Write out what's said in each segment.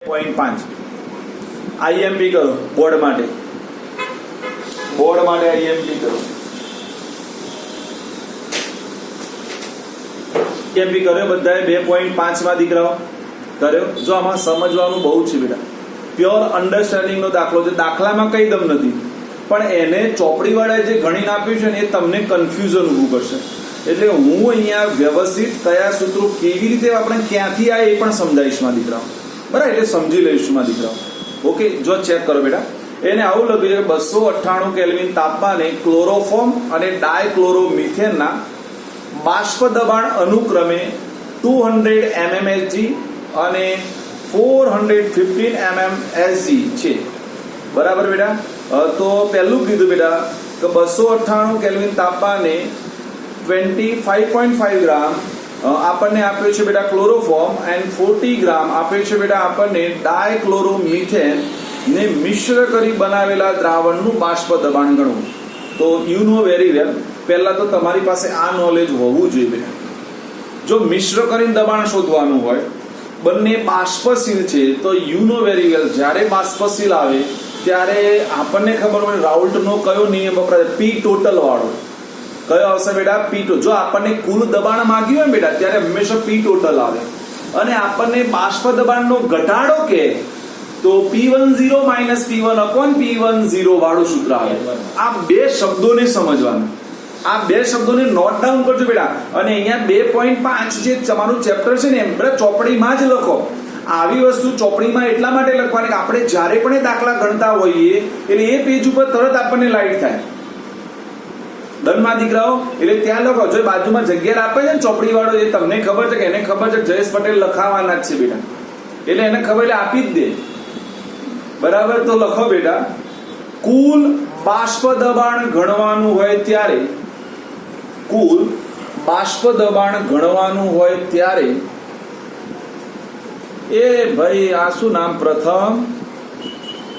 2.5 IMP કરો board માટે IMP કરો આઈએમપી કર્યો બધાએ 2.5 માં દીકરાઓ કર્યો જો આમાં સમજવાનું બહુ છે બેટા પ્યોર અન્ડરસ્ટેન્ડિંગ નો દાખલો છે દાખલામાં કઈ દમ નથી પણ એને ચોપડી વાળાએ જે ગણીને આપ્યું છે ને એ તમને કન્ફ્યુઝન ઊભું કરશે એટલે હું અહીંયા વ્યવસ્થિત કયા સૂત્રો કેવી રીતે આપણે ક્યાંથી આવે એ પણ સમજાવીશ માં દીકરાઓ બરાબર એટલે સમજી લઈશું માં દીકરાઓ ઓકે જો ચેક કરો બેટા એને આવું લખ્યું છે 298 કેલ્વિન તાપમાને ક્લોરોફોર્મ અને ડાયક્લોરોમિથેનના બાષ્પ દબાણ અનુક્રમે 200 mmHg અને 415 mmHg છે બરાબર બેટા તો પહેલું કીધું બેટા કે 298 કેલ્વિન તાપમાને 25.5 ગ્રામ આપણને આપ્યો છે બેટા ક્લોરોફોર્મ એન્ડ 40 ગ્રામ આપ્યો છે બેટા આપણને ડાયક્લોરોમિથેન ને મિશ્ર કરી બનાવેલા દ્રાવણનું બાષ્પ દબાણ ગણવું તો યુ નો વેરી વેલ પહેલા તો તમારી પાસે આ નોલેજ હોવું જોઈએ બેટા જો મિશ્ર કરીને દબાણ શોધવાનું હોય બંને બાષ્પશીલ છે તો યુ નો વેરી વેલ જ્યારે બાષ્પશીલ આવે ત્યારે આપણને ખબર હોય રાઉલ્ટનો કયો નિયમ વપરાય પી ટોટલ વાળો કયો આવશે બેટા પી જો આપણને કુલ દબાણ માંગ્યું હોય બેટા ત્યારે હંમેશા પી ટોટલ આવે અને આપણને બાષ્પ દબાણનો ઘટાડો કે તો P10 minus P1 upon P10 વાળું સૂત્ર આવે આ બે શબ્દોને સમજવાનું આ બે શબ્દોને નોટ ડાઉન કરજો બેટા અને અહીંયા 2.5 જે તમારું ચેપ્ટર છે ને એમ બધા ચોપડીમાં જ લખો આવી વસ્તુ ચોપડીમાં એટલા માટે લખવાની કે આપણે જ્યારે પણ એ દાખલા ગણતા હોઈએ એટલે એ પેજ ઉપર તરત આપણને લાઈટ થાય દનમાં દીકરાઓ એટલે ત્યાં લખો જો બાજુમાં જગ્યા આપે છે ને ચોપડી વાળો એ તમને ખબર છે કે એને ખબર છે જયેશ પટેલ લખાવાના જ છે બેટા એટલે એને ખબર એટલે આપી જ દે બરાબર તો લખો બેટા કુલ બાષ્પ દબાણ ગણવાનું હોય ત્યારે કુલ બાષ્પ દબાણ ગણવાનું હોય ત્યારે એ ભાઈ આ શું નામ પ્રથમ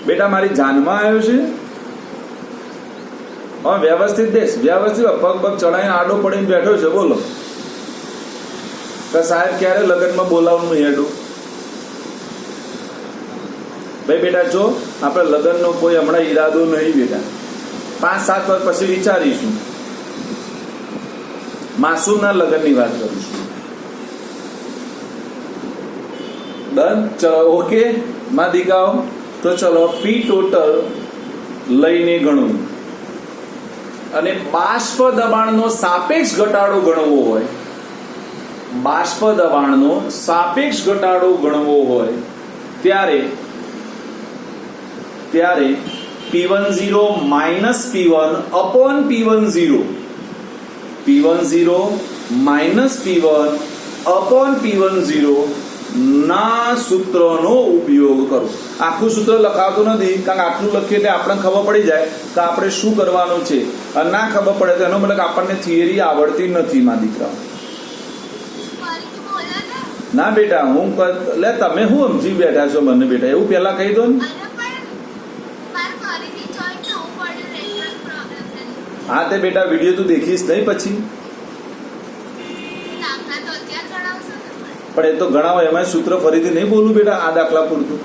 બેટા મારી જાનમાં આવ્યો છે હા વ્યવસ્થિત દેશ વ્યવસ્થિત પગ ચડાઈને આડો પડીને બેઠો છે બોલો કે સાહેબ ક્યારે લગ્નમાં બોલાવવાનું હેડું ભાઈ બેટા જો આપણે લગ્નનો કોઈ હમણાં ઈરાદો નહીં બેટા 5-7 વર્ષ પછી વિચારીશું માસૂમના લગ્નની વાત કરીશું ડન ચલો ઓકે માં દીકાઓ તો ચલો પી ટોટલ લઈને ગણવું અને બાષ્પ દબાણનો સાપેક્ષ ઘટાડો ગણવો હોય બાષ્પ દબાણનો સાપેક્ષ ઘટાડો ગણવો હોય ત્યારે P10 minus P1 upon P10 minus P1 upon P10 ના સૂત્રનો ઉપયોગ કરો આખું સૂત્ર લખાવતું નથી કારણ કે આટલું લખીએ એટલે આપણને ખબર પડી જાય કે આપણે શું કરવાનું છે અને ના ખબર પડે તો એનો મતલબ આપણને થિયરી આવડતી નથી માં દીકરા ના બેટા હું લે તમે શું સમજી બેઠા છો મને બેટા એવું પેલા કહી દો ને હા તે બેટા વિડીયો તું દેખીશ નહીં પછી પણ એ તો ગણાવો એમાં સૂત્ર ફરીથી નહીં બોલું બેટા આ દાખલા પૂરતું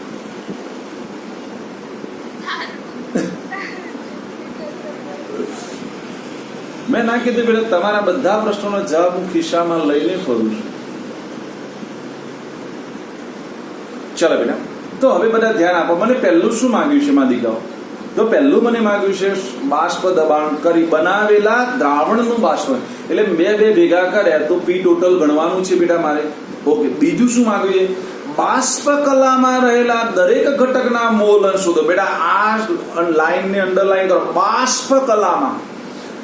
મેં ના કીધું બેટા તમારા બધા પ્રશ્નોનો જવાબ હું ખિસ્સામાં લઈને ફરું છું ચલો બેટા તો હવે બધા ધ્યાન આપો મને પહેલું શું માંગ્યું છે માં દીકાઓ તો પહેલું મને માંગ્યું છે બાષ્પ દબાણ કરી બનાવેલા દ્રાવણનું બાષ્પ એટલે બે ભેગા કર્યા તો પી ટોટલ ગણવાનું છે બેટા મારે ઓકે બીજું શું માંગ્યું છે બાષ્પ કલામાં રહેલા દરેક ઘટકના મોલ અંશ શોધો બેટા આ લાઈનને અંડરલાઈન કરો બાષ્પ કલામાં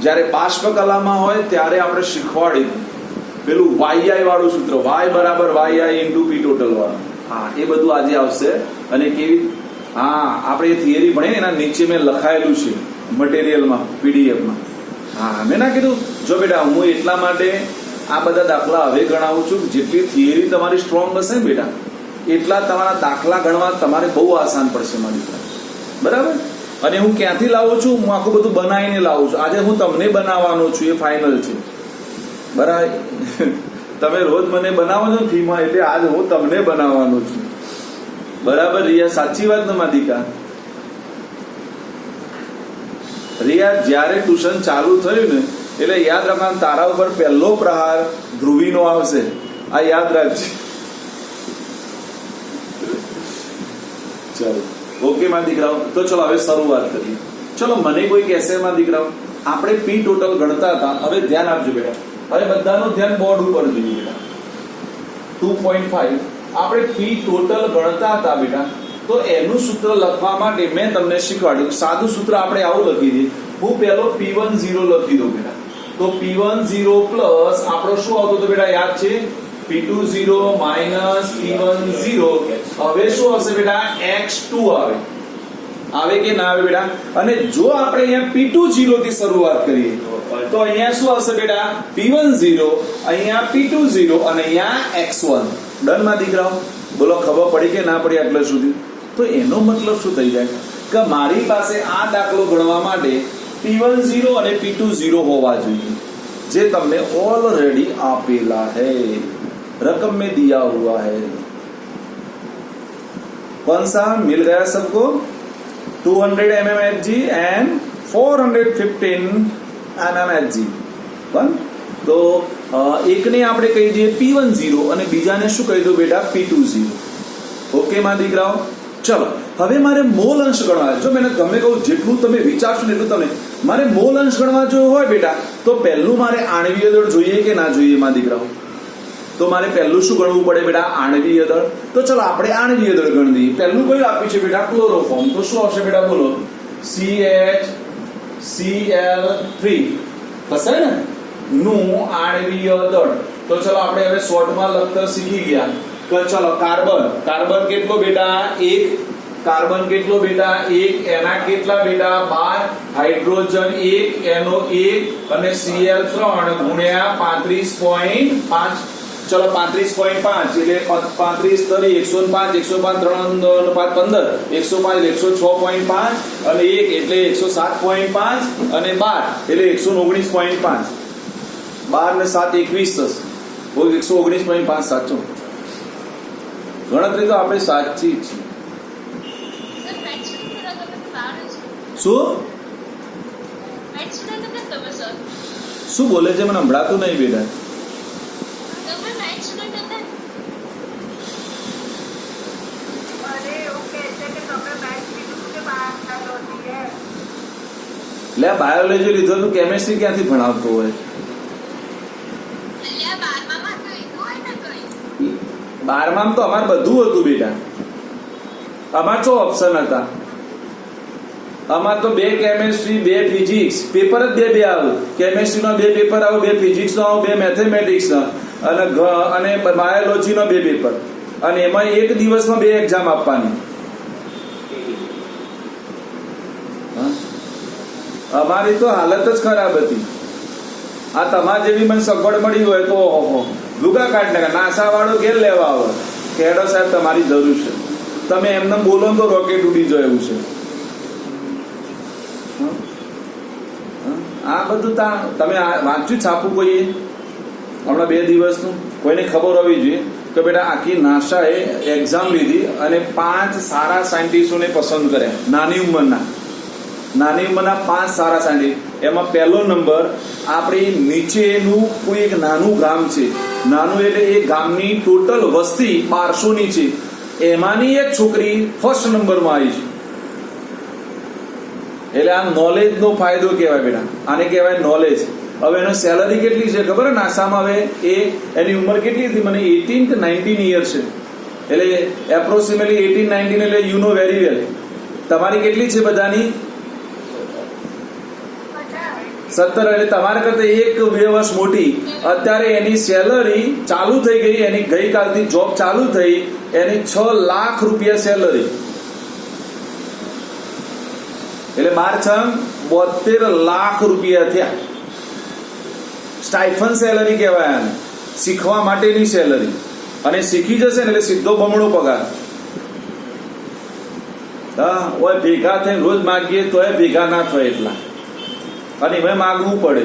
જ્યારે બાષ્પ કલામાં હોય ત્યારે આપણે શીખવાડી પેલું વાય વાળું સૂત્ર વાય બરાબર વાય ઇન્ટુ પી ટોટલ વાળું હા એ બધું આજે આવશે અને કેવી હા આપણે એ થિયરી ભણીએ એના નીચે મેં લખાયેલું છે મટીરિયલમાં પીડીએફમાં હા મેં ના કીધું જો બેટા હું એટલા માટે આ બધા દાખલા હવે ગણાવું છું જેટલી થિયરી તમારી સ્ટ્રોંગ હશે ને બેટા એટલા તમારા દાખલા ગણવા તમારે બહુ આસાન પડશે મારી બરાબર અને હું ક્યાંથી લાવું છું હું આખું બધું બનાવીને લાવું છું આજે હું તમને બનાવવાનો છું એ ફાઇનલ છે બરાબર તમે રોજ મને બનાવો છો ફીમાં એટલે આજ હું તમને બનાવવાનો છું બરાબર રિયા, સાચી વાત ને માધિકા? રિયા, જ્યારે ટ્યુશન ચાલુ થયું ને એટલે યાદ રાખવાનું, તારા ઉપર પહેલો પ્રહાર ધ્રુવીનો આવશે, આ યાદ રાખજે. ચલો ઓકે માં દીકરાઓ, તો ચલો હવે શરૂઆત કરીએ. ચલો મને કોઈ કહેશે માં દીકરાઓ, આપણે પી ટોટલ ગણતા હતા. હવે ધ્યાન આપજો બેટા, હવે બધાનું ધ્યાન બોર્ડ ઉપર જોઈએ બેટા. 2.5 આપણે પી ટોટલ ગણતા હતા બેટા, તો એનું સૂત્ર લખવા માટે મેં તમને શીખવાડ્યું. સાદું સૂત્ર આપણે આવું લખી દઈએ. હું પહેલો P10 લખી દઉં બેટા. તો P10 પ્લસ આપણો શું આવતો હતો બેટા, યાદ છે? P20 minus P10. હવે શું હશે બેટા, X2 આવે કે ના આવે બેટા? અને જો આપણે અહીંયા P20 થી શરૂઆત કરીએ તો અહીંયા શું હશે બેટા, P10, અહીંયા P20 અને અહીંયા X1. ડન માં દીકરાઓ? બોલો ખબર પડી કે ના પડી આટલે સુધી? તો એનો મતલબ શું થઈ જાય કે મારી પાસે આ દાખલો ગણવા માટે P10 અને P20 હોવા જોઈએ, જે તમને ऑलरेडी આપેલા है, रकम में दिया हुआ है. कौन सा मिल गया सबको? 200 mmHg एंड 415 mmHg. बन तो એકને આપણે કહી દઈએ P10 અને બીજાને શું કહી દો બેટા, P20. ઓકે માં દીકરાઓ? ચલો હવે મારે મોલ અંશ ગણવા. જો મેં ગમે કહું જેટલું તમે વિચારશો ને એટલું તમે, મારે મોલ અંશ ગણવા જો હોય બેટા, તો પહેલું મારે આણ્વીય દળ જોઈએ કે ના જોઈએ માં દીકરાઓ? તો મારે પહેલું શું ગણવું પડે બેટા, આણ્વીય દળ. તો ચલો આપણે આણ્વીય દળ ગણી દઈએ. પહેલું કયું આપ્યું છે બેટા, ક્લોરોફોર્મ. તો શું આવશે બેટા, બોલો? CHCl3 થશે ને નું આણ્વીય દળ. તો ચલો આપણે હવે શોર્ટમાં લખતા શીખી ગયા. તો ચલો કાર્બન કેટલો બેટા, 1. કાર્બન કેટલો બેટા, 1. એના કેટલા બેટા, 12. હાઇડ્રોજન 1, NO 1 અને Cl3 ગુણ્યા 35.5. ચલો 35.5 એટલે 35 તરી 105, 105 3 5 15, 105 106.5 અને 1 એટલે 107.5 અને 12 એટલે 119.5. 12 ને 7 21 થશે. 119.5 સાચો. ગણતરી તો આપણે સાચી છે. શું બોલે છે, મને સંભળાતું નહીં બેટા. લે બાયોલોજી લીધો તું કેમેસ્ટ્રી ક્યાંથી ભણાવતો હોય? 12માં તો અમારે બધું હતું બેટા. અમારે શું ઓપ્શન હતા? અમારે તો 2 કેમેસ્ટ્રી 2 ફિઝિક્સ, પેપર જ 2 આવે. કેમેસ્ટ્રી નો 2 પેપર આવે, 2 ફિઝિક્સ નો આવે, 2 મેથેમેટિક્સ નો અને બાયોલોજી નો 2 પેપર. અને એમાં એક દિવસમાં 2 એક્ઝામ આપવાની. અમારી તો હાલત જ ખરાબ હતી. આ તમારે જેવી મને સગવડ મળી હોય તો ઓહો લુગા કાઢ નાખે. નાસા વાળો ઘેર લેવા આવે, ખેડો સાહેબ તમારી જરૂર છે. તમે એમને બોલો તો રોકેટ ઉડી જાય એવું છે. આ બધું તમે વાંચ્યું છાપું કોઈએ હમણાં 2 દિવસનું? કોઈને ખબર હોવી જોઈએ કે બેટા આખી નાસાએ એક્ઝામ લીધી અને 5 સારા સાયન્ટિસ્ટોને પસંદ કર્યા. નાની ઉંમરના 5 સારા સાયન્ટિસ્ટ. એમાં પહેલો નંબર આપણી નીચેનું કોઈ એક નાનું ગામ છે. નાનું એટલે એ ગામની ટોટલ વસ્તી 1200ની છે. એમાંની એક છોકરી ફર્સ્ટ નંબરમાં આવી છે. એટલે આ નોલેજનો ફાયદો કહેવાય બેટા. આને કહેવાય નોલેજ. હવે એનો સેલરી કેટલી છે ખબર? નાસામાં હવે એની ઉંમર કેટલી હતી મને 18 કે 19 યર છે. એટલે એપ્રોક્સિમેટલી 18 19 એટલે યુ નો વેરી વેલ. તમારી કેટલી છે બધાની? 17. એટલે તમારા કરતા 1-2 વર્ષ મોટી. અત્યારે એની સેલરી ચાલુ થઈ ગઈ, એની ગઈકાલથી જોબ ચાલુ થઈ, એની 6 લાખ રૂપિયા સેલરી. એટલે 12 લાખ રૂપિયા થયા. સ્ટાઇફન સેલરી કહેવાય આને, શીખવા માટેની સેલરી. અને શીખી જશે ને એટલે સીધો બમણો પગાર. હા ઓય ભેગા થઈને રોજ માગીએ તો ભેગા ના થાય એટલા, અને એમાં માગવું પડે.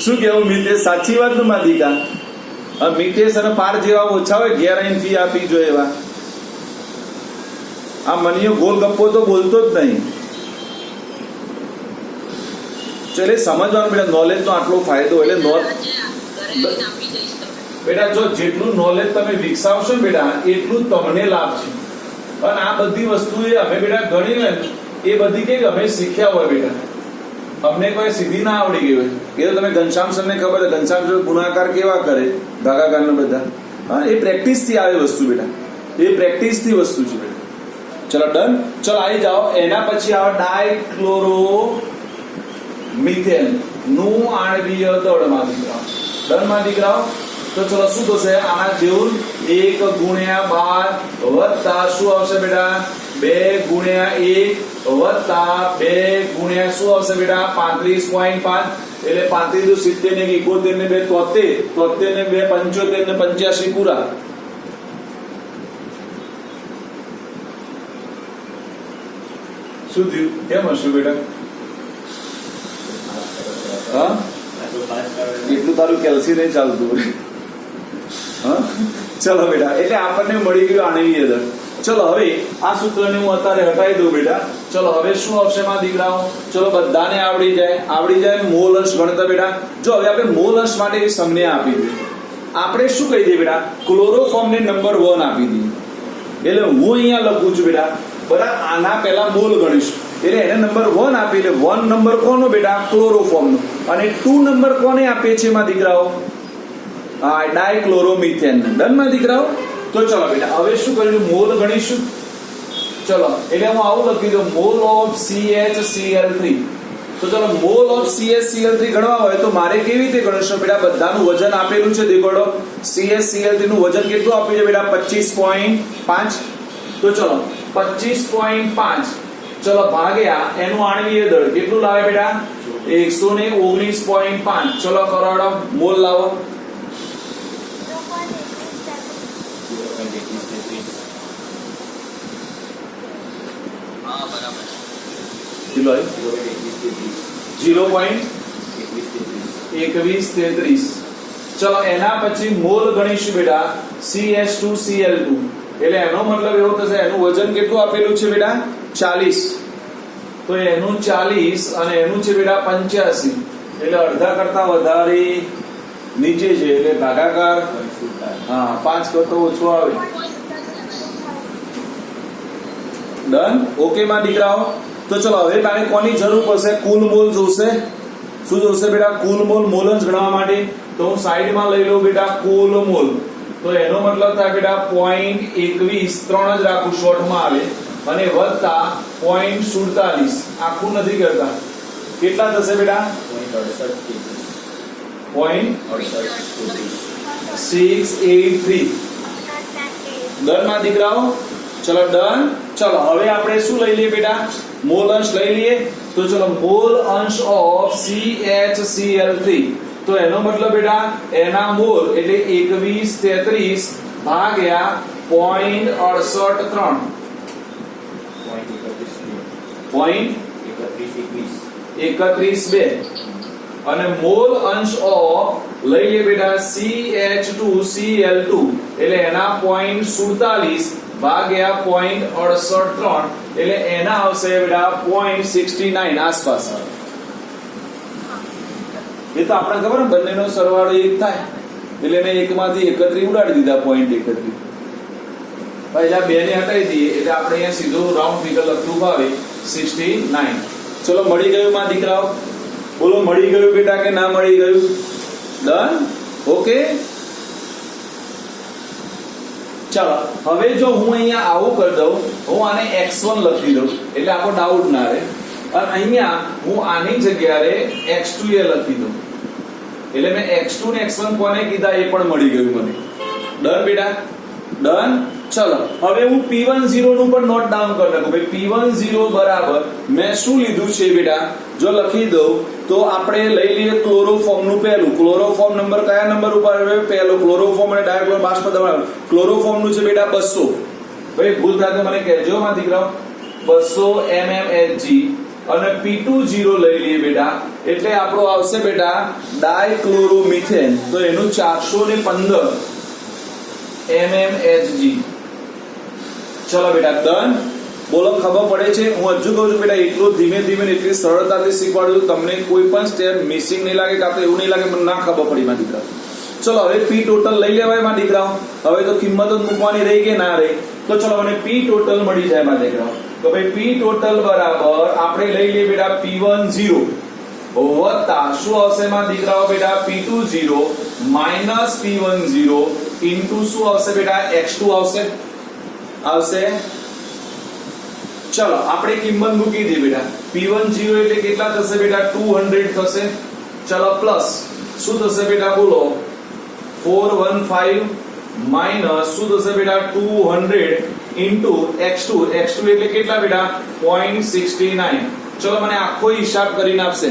શું કેવું મિતેશ? સાચી વાત ને માધિકા? મિતેશ અને પાર જેવા ઓછા હોય, ઘેર આવીને ફી આપી જોઈએ એવા. આ મનીયો ગોલ ગપ્પો તો બોલતો જ નહીં. એટલે સમજવાનું બેટા, નોલેજ નો આટલો ફાયદો. એટલે બેટા જો જેટલું નોલેજ તમે વિકસાવશો ને બેટા એટલું તમને લાભ છે. અને આ બધી વસ્તુ એ અમે બેટા ગણી ને એ બધી કે અમે શીખ્યા હોય બેટા, અમને કોઈ સીધી ના આવડી ગઈ હોય. એ તો તમે ઘનશ્યામ સર ને ખબર છે, ઘનશ્યામ સર ગુણાકાર કેવા કરે, ભાગાકાર ને બધા. હા, એ પ્રેક્ટિસ થી આવે વસ્તુ બેટા, એ પ્રેક્ટિસ થી વસ્તુ છે બેટા. ચલો ડન. ચલો આવી જાઓ. એના પછી આવે ડાયક્લોરો મિથેન નું આણ્વીય દળ માં દીકરાઓ. દળ માં દીકરાઓ તો ચલો શું થશે? આના જેવું 1 ગુણ્યા 12 વત્તા શું આવશે બેટા 2 ગુણ્યા 1 વત્તા 2 ગુણ્યા શું આવશે બેટા 35.5. એટલે 35 70 ને 71 ને 2 73 ને 2 75 ને 85 પૂરા. શું થયું? કેમ હશું બેટા? હા, એટલું તારું કેલ્સી નહીં ચાલતું. હા, ચલો બેટા. એટલે આપણને મળી ગયું આણવીય દળ. ચલો હવે આ સૂત્રને હું અત્યારે હટાવી દઉં બેટા. ચલો હવે શું આવશે માં દીકરાઓ? ચલો બધાને આવડી જાય મોલ અંશ ગણતા બેટા. જો હવે આપણે મોલ અંશ માટે એક સંજ્ઞા આપી દીધી. આપણે શું કહી દઈએ બેટા? ક્લોરોફોર્મ ને નંબર 1 આપી દઈએ. એટલે હું અહીંયા લખું છું બેટા, બરાબર. આના પહેલા મોલ ગણીશું એટલે એને નંબર 1 આપી. એટલે 1 નંબર કોનો બેટા? ક્લોરોફોર્મ નો. અને 2 નંબર કોને આપીએ છીએ માં દીકરાઓ? ડાયક્લોરોમિથેન. ડન માં દીકરાઓ? તો ચલો બેટા હવે શું કરીશું? મોલ ગણીશું. ચલો એટલે હું આવું લખી દઉં, મોલ ઓફ CHCl3. તો ચલો મોલ ઓફ CHCl3 ગણવા હોય તો મારે કેવી રીતે ગણશો બેટા? બધાનું વજન આપેલું છે દેખોડો. CHCl3 નું વજન કેટલું આપ્યું છે બેટા? 25.5. તો ચલો 25.5 ચલો ભાગ્યા એનું આણવીય દળ કેટલું લાવે બેટા? 119.5. ચલો કરાડો, મોલ લાવો. કિલો 0.2133. ચલો એના પછી મોલ ગણીશું બેટા CH2Cl2. એટલે એનો મતલબ એવો થશે એનું વજન કેટલું આપેલું છે બેટા? 40. તો એનું 40 અને એનું છે બેટા 85. એટલે અડધા કરતા વધારે નીચે છે એટલે ભાગાકાર. હા, 5 કરતો ઓછો આવે. ડન. ઓકે માં દીકરાઓ? તો ચલો હવે તારે કોની જરૂર પડશે? કુલ મોલ જોશે. શું જોશે બેટા? કુલ મોલ. મોલ અંશ ગણવા માટે તો હું સાઈડમાં લઈ લઉં બેટા કુલ મોલ. તો એનો મતલબ થાય બેટા 0.21 3 જ રાખું શોર્ટમાં આવે અને વત્તા 0.47. આખું નથી કરતા. કેટલા થશે બેટા? 0.683. ડન માં દીકરાઓ? ચલો ડન. ચલો હવે આપણે શું લઈ લઈએ બેટા? મોલ અંશ લઈ લઈએ. તો ચલો મોલ અંશ ઓફ CHCl3. તો એનો મતલબ બેટા એના મોલ એટલે 2133 ભાગ્યા 0.683. 0.31 અને મોલ અંશ ઓફ લઈ લે બેટા CH2Cl2 એટલે એના 0.47 ભાગ્યા 0.683 એટલે એના આવશે બેટા 0.69 આસપાસ. એ તો આપણે ખબર ને બંનેનો સરવાળો 1 થાય એટલે એને એકમાંથી 31 ઉડાડી દીધા 0.31. ભાઈ આ બે ને હટાવી દઈએ એટલે આપણે અહીંયા સીધું રાઉન્ડ ફિગર લખવું ભાવે 69. ચલો મળી ગયું માં દીકરાઓ? બોલો મળી ગયું બેટા કે ના મળી ગયું? ડન. ઓકે. ચલો હવે જો હું અહીંયા આવું કરી દઉં, હું આને x1 લખી દઉં એટલે આપણો ડાઉટ ના રહે. અને અહીંયા હું આની જગ્યાએ x2 એ લખી દઉં એટલે મેં x2 ને x1 કોને કીધા એ પણ મળી ગયું મને. ડન બેટા? ડન. ચલો હવે હું P10 નું પણ નોટ ડાઉન કરી નાખું. ભાઈ P10 બરાબર મેં શું લીધું છે બેટા? જો લખી દઉં તો આપણે લઈ લઈએ ક્લોરોફોર્મ નું પહેલું. ક્લોરોફોર્મ નંબર કયા નંબર ઉપર આવે? પહેલો. ક્લોરોફોર્મ અને ડાયક્લોર બાષ્પ દ્રાવણ. ક્લોરોફોર્મ નું છે બેટા 200. ભાઈ ભૂલ થાય તો મને કહેજો માં દીકરાઓ. 200 mmHg અને P20 લઈ લઈએ બેટા એટલે આપણો આવશે બેટા ડાયક્લોરોમિથેન. તો એનું 415 mmHg. ચલો બેટા ડન. બોલો ખબર પડે છે? હું હજુ કહું છું બેટા, એટલું ધીમે ધીમે એટલી સરળતાથી શીખવાડ્યું, તમને કોઈ પણ સ્ટેપ મિસિંગ નહીં લાગે, કાં તો એવું નહીં લાગે મને ના ખબર પડી મારા દીકરા. ચલો હવે પી ટોટલ લઈ લેવાય મારા દીકરાઓ. હવે તો કિંમત જ મૂકવાની રહી કે ના રહી? તો ચલો મને પી ટોટલ મળી જાય મારા દીકરાઓ. તો ભાઈ પી ટોટલ બરાબર આપણે લઈ લઈએ બેટા P10 વત્તા શું આવશે મારા દીકરાઓ બેટા P20 માઇનસ P10 ઇન્ટુ શું આવશે બેટા x2 આવશે. ચલો આપણે કિંમત મૂકી દઈએ બેટા. P10 એટલે કેટલા થશે બેટા 200 થશે. ચલો પ્લસ શું થશે બેટા બોલો 415 માઇનસ શું થશે બેટા 200 ઇન્ટુ x2 એટલે કેટલા બેટા 0.69. ચલો મને આખો હિસાબ કરીને આપશે.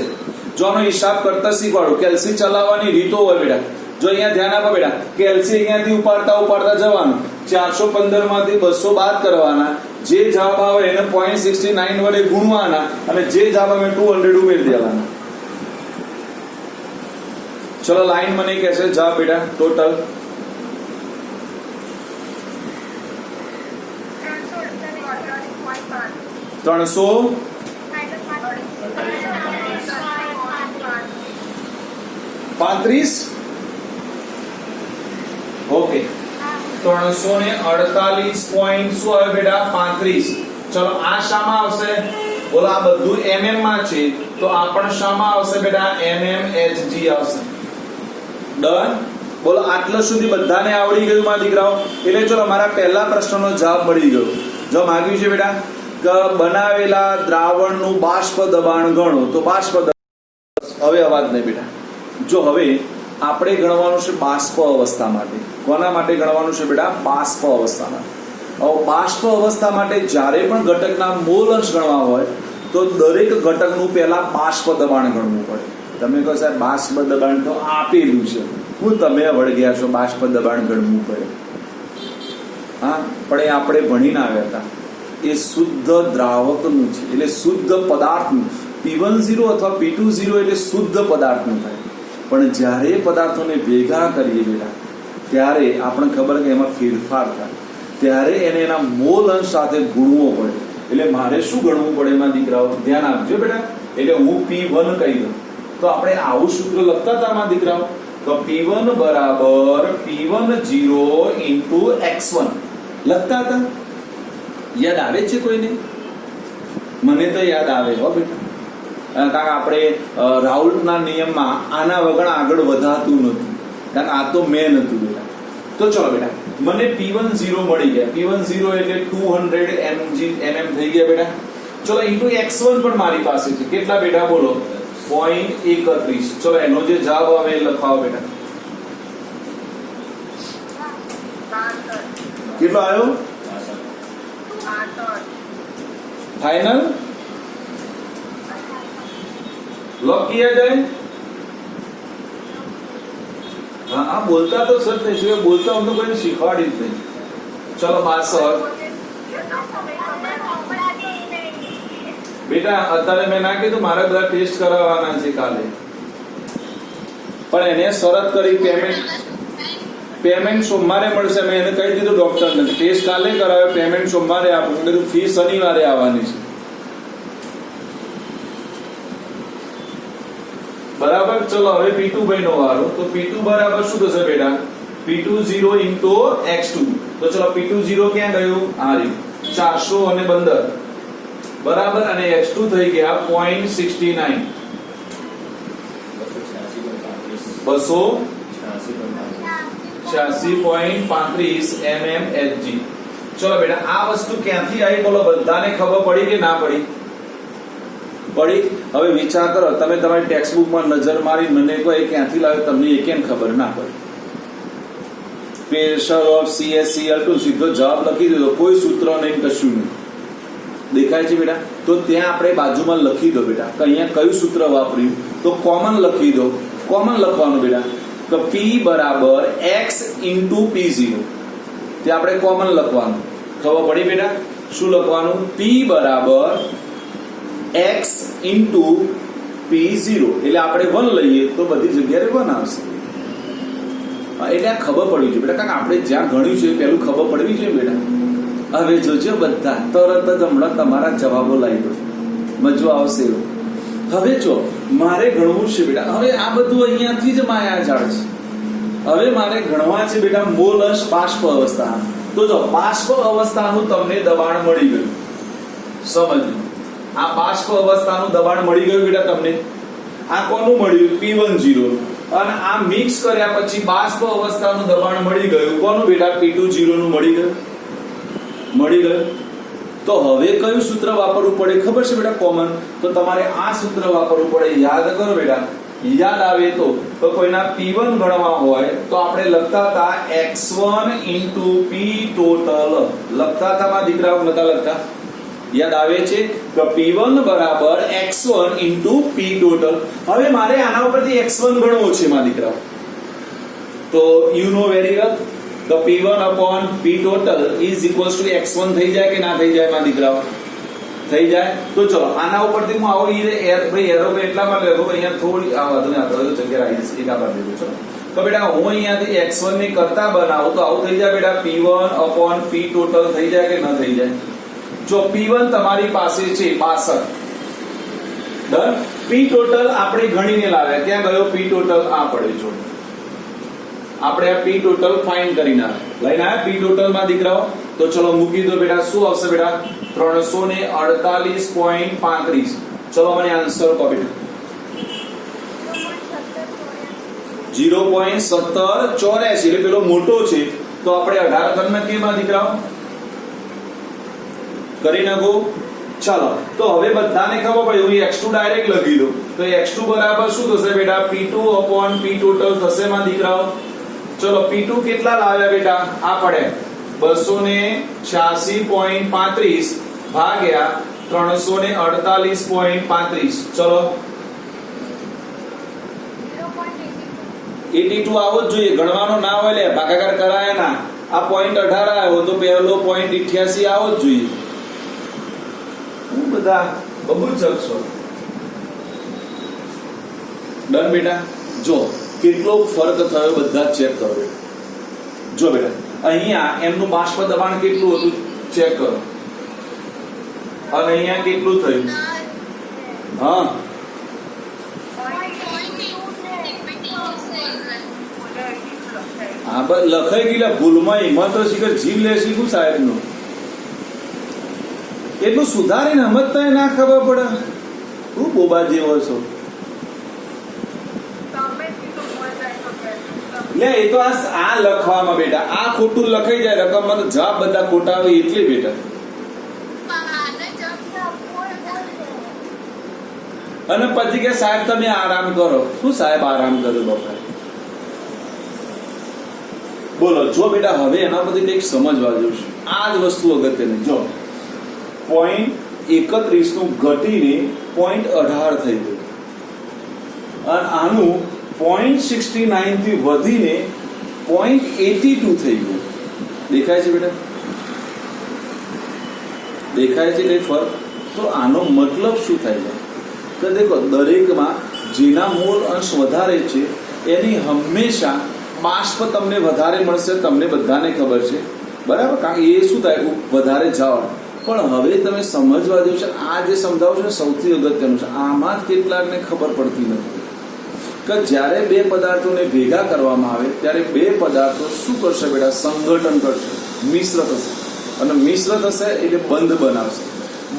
જો આનો હિસાબ કરતા શીખવાડું. કેલ્સી ચલાવવાની રીતો હોય બેટા. જો અહીંયા ધ્યાન આપો બેટા, કેલ્સી અહીંયાથી ઉપાડતા જવાનું. 415 માંથી 200 બાદ કરવાના. જે જવાબ આવે એને 0.69 વડે ગુણવાના અને જે જવાબ આવે 200 ઉમેરી દેવાના. ચલો લાઈન મને કહેશે જવાબ બેટા ટોટલ 335. ઓકે 348 પોઈન્ટ શું આવે બેટા 35. ચલો આ શામાં આવશે? બોલો આ બધું mm માં છે તો આ પણ શામાં આવશે બેટા mmHg આવશે. ડન. બોલો આટલા સુધી બધાને આવડી ગયું મારા દીકરાઓ? એટલે ચલો મારા પહેલા પ્રશ્નનો જવાબ મળી ગયો. જો માંગ્યું છે બેટા કે બનાવેલા દ્રાવણનું બાષ્પ દબાણ ગણો, તો બાષ્પ હવે અવાજ નહીં બેટા. જો હવે આપણે ગણવાનું છે બાષ્પ અવસ્થા માટે. કોના માટે ગણવાનું છે બેટા? બાષ્પ અવસ્થા માટે. હવે બાષ્પ અવસ્થા માટે જ્યારે પણ ઘટકના મોલ અંશ ગણવા હોય તો દરેક ઘટકનું પહેલા બાષ્પ દબાણ ગણવું પડે. તમે કહો સાહેબ બાષ્પ દબાણ તો આપેલું છે, હું તમે વળગ્યા છો બાષ્પ દબાણ ગણવું પડે? હા, પણ એ આપણે ભણીને આવ્યા હતા. એ શુદ્ધ દ્રાવકનું છે, એટલે શુદ્ધ પદાર્થનું. P10 અથવા P20 એટલે શુદ્ધ પદાર્થનું થાય. પણ જ્યારે પદાર્થોને ભેગા કરીએ બેટા ત્યારે આપણને ખબર કે એમાં ફેરફાર થાય, ત્યારે એને એના મોલ અંશ સાથે ગુણવો પડે. એટલે મારે શું ગણવું પડે એમાં દીકરાઓ? ધ્યાન આપજો બેટા. એટલે હું P1 કહી દઉં તો આપણે આવું સૂત્ર લખતા હતા મારા દીકરાઓ. તો P1 બરાબર P10 ઇન્ટુ x1 લખતા હતા. યાદ આવે છે કોઈને? મને તો યાદ આવે હો બેટા. કારણ કે આપણે રાઉલ્ટના નિયમમાં આના વગર આગળ વધાતું નતું, કારણ કે આ તો મેન હતું બેટા. તો ચલો બેટા મને P10 મળી ગયા. P10 એટલે 200 mm થઈ ગયા બેટા. ચલો ઇન્ટુ x1 પણ મારી પાસે છે. કેટલા બેટા બોલો 0.31. ચલો એનો જે જવાબ આવે એ લખાવો બેટા. કેટલો આવ્યો? फाइनल लॉक किया जाए? हाँ हाँ बोलता तो सर नहीं, बोलता हूं तो कोई सिखवाड़ी नहीं. चलो 62 बेटा અત્યારે મેં ના કીધું મારા બધા ટેસ્ટ કરાવવાના છે કાલે, પણ એને શરત કરી પેમેન્ટ સોમવારે મળશે. મેં એને કહી દીધું ડોક્ટરને ટેસ્ટ કાલે કરાવે, પેમેન્ટ સોમવારે આપું. કીધું ફી શનિવારે આવવાની છે. બરાબર. ચલો હવે P2 ભાઈ નો વારો. તો P2 બરાબર શું થશે બેટા? P20 into x2. તો ચલો P20 ક્યાં ગયું? આ રહ્યું 415 બરાબર, અને x2 થઈ ગયા 0.69. 286.35 mmHg. ચલો બેટા આ વસ્તુ ક્યાંથી આવી બોલો? બધાને ખબર પડી કે ના પડી? પડી. હવે વિચાર કરો, તમે તમારી ટેક્સ્ટ બુકમાં નજર મારી મને કહો એ ક્યાંથી લાવ્યો, તમને એકેય ખબર ના પડી. પ્રેશર ઓફ CaCl2 સીધો જવાબ લખી દીધો, કોઈ સૂત્ર નહીં, કશું નહીં. દેખાય છે બેટા? તો ત્યાં આપણે બાજુમાં લખી દો બેટા કે અહીંયા કયું સૂત્ર વાપર્યું, તો કોમન લખી દો. કોમન લખવાનું બેટા કે P બરાબર x ઇન્ટુ P0. ત્યાં આપણે કોમન લખવાનું. ખબર પડી બેટા? શું લખવાનું? P બરાબર x ઇન્ટુ P0 એટલે આપણે 1 લઈએ તો બધી જગ્યાએ 1 આવશે. એટલે આ ખબર પડવી જોઈએ બેટા, કારણ કે આપણે જ્યાં ગણ્યું છે પેલું ખબર પડવી જોઈએ બેટા. હવે જોજો બધા તરત જ હમણાં તમારા જવાબો લાવી દો, મજો આવશે. હવે જો મારે ગણવું છે બેટા, હવે આ બધું અહીંયાથી જ માયાજાળ છે. હવે મારે ગણવા છે બેટા મોલ અંશ બાષ્પ અવસ્થા. તો જો બાષ્પ અવસ્થાનું તમને દબાણ મળી ગયું, સમજો આ બાષ્પ અવસ્થાનું દબાણ મળી ગયું બેટા તમને. આ કોનું મળ્યું? P10. અને આ મિક્સ કર્યા પછી બાષ્પ અવસ્થાનું દબાણ મળી ગયું કોનું બેટા? P20 નું મળી ગયું. તો હવે કયું સૂત્ર વાપરવું પડે ખબર છે બેટા? કોમન. તો તમારે આ સૂત્ર વાપરવું પડે. યાદ કરો બેટા, યાદ આવે તો કોઈના P1 ગણવા હોય તો આપણે લખતા હતા x1 * P total. લખતા હતા માં દીકરાઓ, નતા લખતા? યાદ આવે છે કે P1 બરાબર x1 * P total. હવે મારે આના ઉપરથી x1 ગણવો છે માં દીકરાઓ. તો યુ નો વેરી વેલ તો P1 / P total is equals to x1 થઈ જાય કે ના થઈ જાય માં દીકરાઓ? થઈ જાય. તો ચલો આના ઉપરથી હું આવો ભાઈ એરો એટલા માટે લખો અહીંયા થોડી આ વધુ ના કરો જગ્યા આવી જશે. એક આ કરી દેજો. ચલો તો બેટા હું અહીંયાથી x1 ને કરતા બનાવું તો આવું થઈ જાય બેટા P1 / P total થઈ જાય કે ન થઈ જાય? જો P1 તમારી પાસે છે 62. ડન. P total આપણે ગણીને લાવ્યા. ક્યાં ગયો P total? આ પડે જો આપણે આ P total ફાઇન્ડ કરીને લઈને આયા P total માં દીકરાઓ. તો ચલો મૂકી દો બેટા. શું આવશે બેટા? 348.35. ચલો મને આન્સર કહો બેટા. 0.1784 એટલે પેલો મોટો છે તો આપણે 18 ઘન માં કેમાં દીકરાઓ કરી નાખો. ચાલો તો હવે બધાને ખબર પડી. હું x2 ડાયરેક્ટ લખી દઉં તો x2 બરાબર શું થશે બેટા? P2 / P total થશે માં દીકરાઓ. ચલો P2 કેટલા લાવ્યા બેટા? આ પડે 286.35 ભાગ્યા 348.35. ચલો 82 આવો જ જોઈએ. ગણવાનો ના હોય લે, ભાગાકાર કરાય ના. આ પોઈન્ટ 18 આવ્યો તો પહેલો પોઈન્ટ 88 આવો જ જોઈએ. હું બધા બબુલ શકશો. ડન બેટા. જો કેટલો ફરક થયો બધા ચેક કરો બેટા. જો બેટા અહીંયા એમનું બાષ્પ દબાણ કેટલું હતું ચેક કરો અને અહીંયા કેટલું થયું? હા હા બસ લખાઈ ગયેલા ભૂલમાં હિંમત શિખર જીવ લે શીખું સાહેબ નું એટલું સુધારીને સમજતા ના ખબર પડે. હું બોબા જેવો છો લે. એ તો આ લખવામાં બેટા આ ખોટું લખાઈ જાય રકમમાં તો જવાબ બધા ખોટા આવે એટલે બેટા. અને પછી કે સાહેબ તમે આરામ કરો. શું સાહેબ આરામ કરો બપોરે? બોલો. જો બેટા હવે એના પરથી કંઈક સમજવા જોઈશે. આ જ વસ્તુ અગત્યની. જો 0.31 નું ઘટીને 0.18 થઈ ગયું અને આનું 0.69 થી વધીને 0.82 થઈ ગયું. દેખાય છે બેટા? દેખાય છે કઈ ફરક? તો આનો મતલબ શું થાય છે કે દેખો દરેકમાં જેના મોલ અંશ વધારે છે એની હંમેશા બાષ્પ તમને વધારે મળશે. તમને બધાને ખબર છે બરાબર? કારણ કે એ શું થાય વધારે જાવ. પણ હવે તમે સમજવા જેવું છે. આ જે સમજાવું છે સૌથી અગત્યનું છે. આમાં જ કેટલાકને ખબર પડતી નથી કે જ્યારે બે પદાર્થોને ભેગા કરવામાં આવે ત્યારે બે પદાર્થો શું કરશે બેટા? સંઘટન કરશે, મિશ્ર થશે. અને મિશ્ર થશે એટલે બંધ બનાવશે.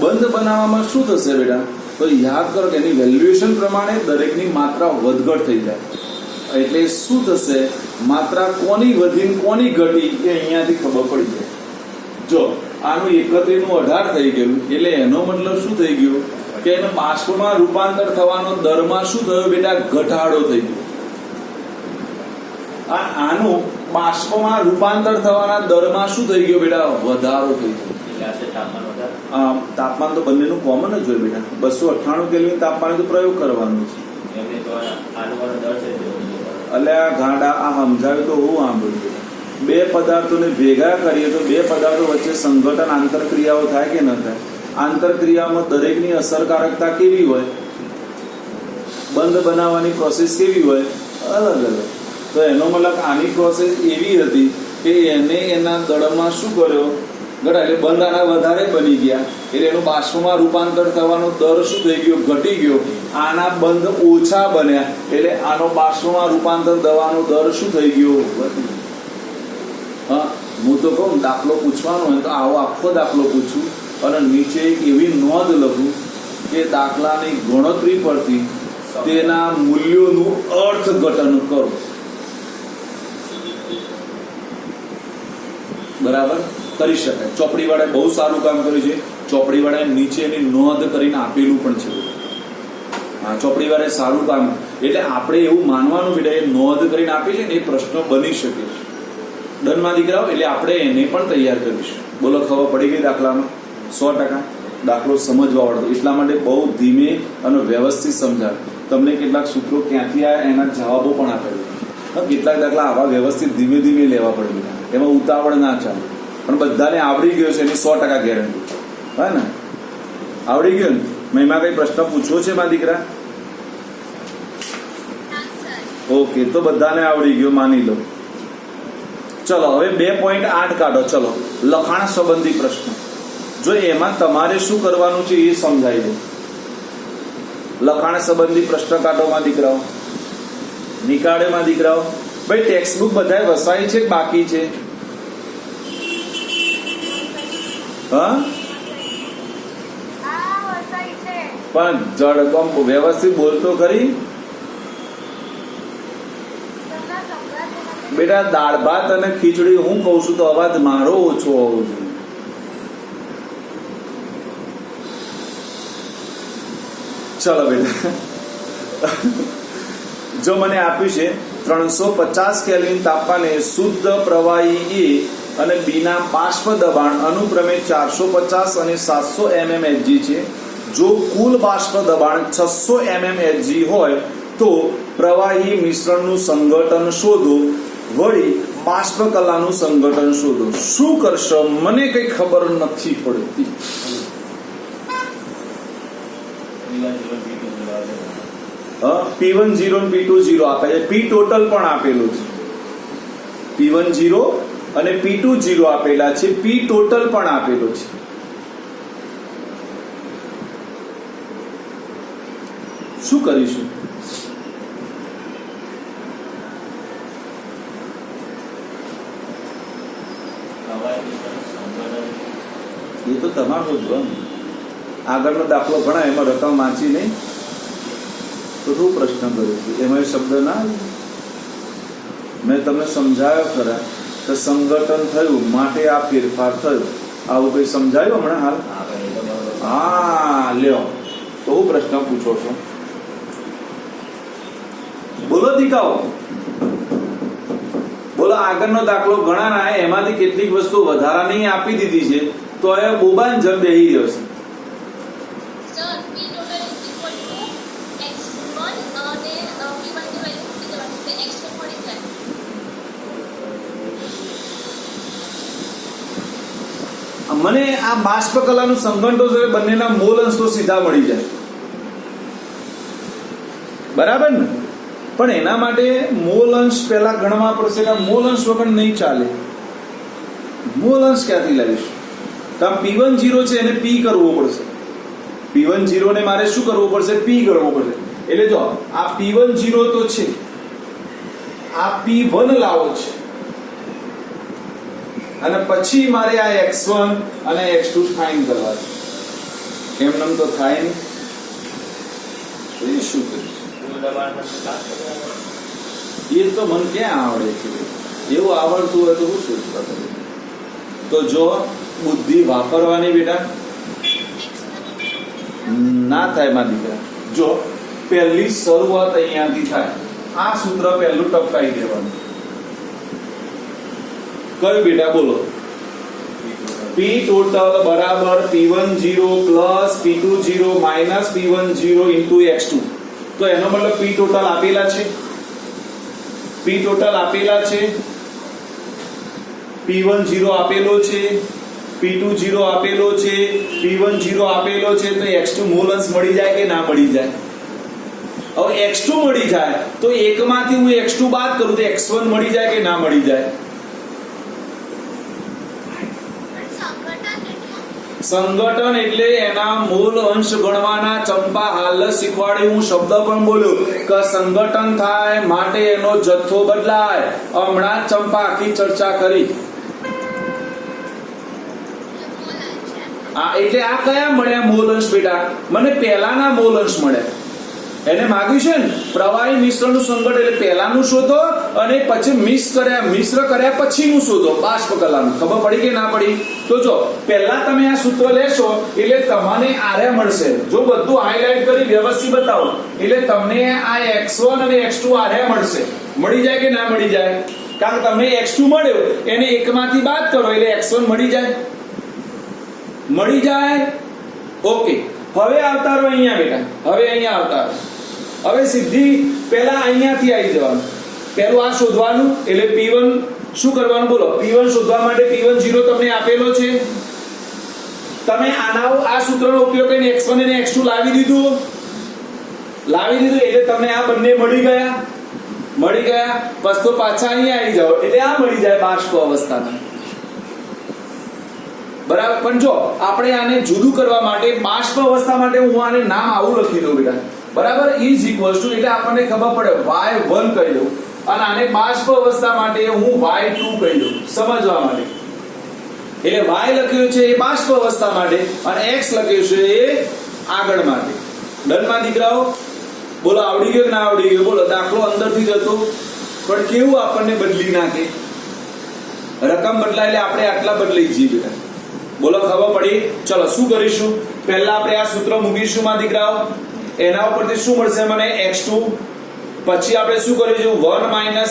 બંધ બનાવવામાં શું થશે બેટા? તો યાદ કરો કે એની વેલ્યુએશન પ્રમાણે દરેકની માત્રા વધઘટ થઈ જાય. એટલે શું થશે? માત્રા કોની વધી કોની ઘટી એ અહીંયાથી ખબર પડી જાય. જો આનું 31 નું 18 થઈ ગયું એટલે એનો મતલબ શું થઈ ગયો કે એનો બાષ્પમાં રૂપાંતર થવાનો દરમાં શું થયો બેટા? ઘટાડો થઈ ગયો. આનું બાષ્પમાં રૂપાંતર થવાના દરમાં શું થઈ ગયો બેટા? વધારો થઈ ગયો. તાપમાન તો બંનેનું કોમન જ હોય બેટા. 298 કેલ્વિન તાપમાને તો પ્રયોગ કરવાનો છે. એટલે આ ગાંડા આ સમજાવ્યું તો હું સાંભળ્યું. બે પદાર્થોને ભેગા કરીએ તો બે પદાર્થો વચ્ચે સંઘટન આંતરક્રિયાઓ થાય કે ન થાય? આંતરક્રિયામાં દરેકની અસરકારકતા કેવી હોય? બંધ બનાવવાની પ્રોસેસ કેવી હોય? અલગ અલગ. તો એનો મતલબ આની પ્રોસેસ એવી હતી કે એને એના દળમાં શું કર્યો? ઘટા એટલે બંધ આના વધારે બની ગયા એટલે એનું બાષ્પમાં રૂપાંતર થવાનો દર શું થઈ ગયો? ઘટી ગયો. આના બંધ ઓછા બન્યા એટલે આનો બાષ્પમાં રૂપાંતર થવાનો દર શું થઈ ગયો? વધી. હા, હું તો કહું દાખલો પૂછવાનો હોય તો આવો આખો દાખલો પૂછું અને નીચે એક એવી નોંધ લખું કે દાખલાની ગણતરી પરથી તેના મૂલ્યોનું અર્થઘટન કરો. બરાબર કરી શકાય. ચોપડીવાળાએ બહુ સારું કામ કર્યું છે. ચોપડીવાળાએ નીચે એની નોંધ કરીને આપેલું પણ છે. હા, ચોપડીવાળાએ સારું કામ. એટલે આપણે એવું માનવાનું બેટા એ નોંધ કરીને આપી છે ને એ પ્રશ્ન બની શકે છે. ડનમાં દીકરાઓ એટલે આપણે એને પણ તૈયાર કરીશું. બોલો, ખબર પડી ગઈ દાખલામાં? 100% દાખલો સમજવા વાળો. એટલા માટે બહુ ધીમે અને વ્યવસ્થિત સમજાવે. તમને કેટલાક સૂત્રો ક્યાંથી આવ્યા એના જવાબો પણ આપેલા. કેટલાક દાખલા આવા વ્યવસ્થિત ધીમે ધીમે લેવા પડે. એમાં ઉતાવળ ના ચાલે. પણ બધાને આવડી ગયો છે એની 100% ગેરંટી. હા ને, આવડી ગયો ને? મેં એમાં કઈ પ્રશ્ન પૂછવો છે મારા દીકરા? ઓકે, તો બધાને આવડી ગયો માની લો. ચલો હવે 2.8 કાઢો. ચલો, લખાણ સંબંધી પ્રશ્ન. જો એમાં તમારે શું કરવાનું છે એ સમજાવી દો. લખાણ સંબંધી પ્રશ્ન કાઢો માં દીકરાઓ. નીકાળે માં દીકરાઓ. ભાઈ ટેક્સ્ટ બુક બધાએ વસાવી છે કે બાકી છે? હા, પણ જડકમ વ્યવસ્થિત બોલતો ખરી બેટા. દાળ ભાત અને ખીચડી હું કઉ છું તો અવાજ મારો ઓછો હોવો જોઈએ. ચલો બેટા, જો મને આપ્યું છે 350 કેલ્વિન તાપમાને શુદ્ધ પ્રવાહી A અને B ના બાષ્પ દબાણ અનુક્રમે 450 અને 700 mmHg છે. જો કુલ બાષ્પ દબાણ 600 mmHg હોય તો પ્રવાહી મિશ્રણનું સંઘટન શોધો. વળી બાષ્પ કલાનું સંઘટન શોધો. શું કરશો? મને કઈ ખબર નથી પડતી. P10 અને P20 આપે છે. P ટોટલ પણ આપેલું છે. P10 અને P20 આપેલા છે. P ટોટલ પણ આપેલું છે. શું કરીશું? એ તો તમારું જ. આગળનો દાખલો ભણાય એમાં રકમ વાંચી નહીં તો શું પ્રશ્ન કર્યો છે? એમાં શબ્દ ના મેં તમને સમજાવ્યો ખરા કે સંગઠન થયું માટે આ ફેરફાર થયો. આવું કઈ સમજાયું હમણાં હાલ? હા, લ્યો તો હું પ્રશ્ન પૂછો છો? બોલો દીકાઓ, બોલો. આગળનો દાખલો ઘણા ના એમાંથી કેટલીક વસ્તુ વધારાની આપી દીધી છે તો એ બોબાન જમ બેહી રહ્યો છે. મને આ બાષ્પ કલાનું સંઘટન છે બંનેના મોલ અંશ તો સીધા મળી જાય. બરાબર ને? પણ એના માટે મોલ અંશ પહેલા ગણવા પડશે કે મોલ અંશ વગર નહીં ચાલે. મોલ અંશ ક્યાંથી લાવીશ? તો P10 છે એને P કરવો પડશે. P10 ને મારે શું કરવું પડશે? P કરવો પડશે. એટલે જો આ P10 તો છે, આ P1 લાવો છે અને પછી મારે આ x1 અને x2 ફાઇન્ડ કરવા છે. એમ નમ તો થાય નહીં. એ શું કરીશ? એ તો મને ક્યાં આવડે છે? એવું આવડતું હોય તો હું શું કરું? તો જો બુદ્ધિ વાપરવાની બેટા ના થાય માં દીકરા. જો પહેલી શરૂઆત અહીંયાથી થાય. આ સૂત્ર પહેલું ટપકાઈ દેવાનું. કયું બેટા? બોલો. P ટોટલ બરાબર P10 plus P20 minus P10 into x2. તો એનો મતલબ P ટોટલ આપેલા છે. P ટોટલ આપેલા છે. P10 આપેલો છે, P20 આપેલો છે, P10 આપેલો છે. તો x2 મૂલ અંશ મળી જાય કે ના મળી જાય? હવે x2 મળી જાય તો એકમાંથી હું x2 બાદ કરું તો x1 મળી જાય કે ના મળી જાય? સંગઠન એટલે એના મૂળ અંશ ગણવાના. ચંપા હાલ જ શીખવાડ્યું, હું શબ્દ પણ બોલ્યો કે સંગઠન થાય માટે એનો જથ્થો બદલાય. હમણાં જ ચંપા આખી ચર્ચા કરી. એટલે આ કયા મળ્યા મોલ અંશ બેટા? મને પહેલાના મોલ અંશ મળ્યા. એને માગ્યું છે ને પ્રવાહી મિશ્રણનું સંગઠન એટલે પહેલાનું શોધો અને પછી મિશ્ર કર્યા પછીનું શોધો બાષ્પ કલાનું. ખબર પડી કે ના પડી? તો જો પહેલા તમે આ સૂત્ર લેશો એટલે તમને આરે મળશે. જો બધું હાઇલાઇટ કરી વ્યવસ્થિત બતાવો એટલે તમને આ x1 અને x2 આરે મળશે. મળી જાય કે ના મળી જાય? કારણ કે તમને x2 મળ્યો એને એકમાંથી બાદ કરો એટલે x1 મળી જાય. મળી જાય. ઓકે, હવે આવતા રહો અહીંયા બેટા. હવે અહીંયા આવતા રહો. હવે સીધી પહેલા અહીંયાથી આવી જવાનું. પહેલું આ શોધવાનું એટલે P1 શું કરવાનું બોલો? P1 શોધવા માટે P1 0 તમને આપેલો છે. તમે આ સૂત્રનો ઉપયોગ કરીને x1 અને x2 લાવી દીધું એટલે તમને આ બંને મળી ગયા. બસ તો પાછા અહીંયા આવી જાઓ એટલે આ મળી જાય બાષ્પ અવસ્થામાં. બરાબર. પણ જો આપણે આને જુદું કરવા માટે બાષ્પ અવસ્થા માટે હું આને નામ આવું લખી દઉં બેટા. બરાબર. ઇઝ ઇક્વલ ટુ એટલે આપણને ખબર પડે y1 કહી દઉં અને આને બાષ્પ અવસ્થા માટે હું y2 કહી દઉં સમજવા માટે. એટલે y લખ્યું છે એ બાષ્પ અવસ્થા માટે અને x લખ્યું છે એ આગળ માટે. ડનમાં દીકરાઓ? બોલો આવડી ગયો કે ના આવડી ગયો? બોલો દાખલો અંદરથી જ હતો પણ કેવું આપણને બદલી નાખે. રકમ બદલાય એટલે આપણે આટલા બદલાઈ જઈએ બેટા. બોલો ખબર પડી? ચલો શું કરીશું? પહેલા આપણે આ સૂત્ર મૂકીશું માં દીકરાઓ. એના ઉપરથી શું મળશે મને? x2. પછી આપણે શું કરીશું? 1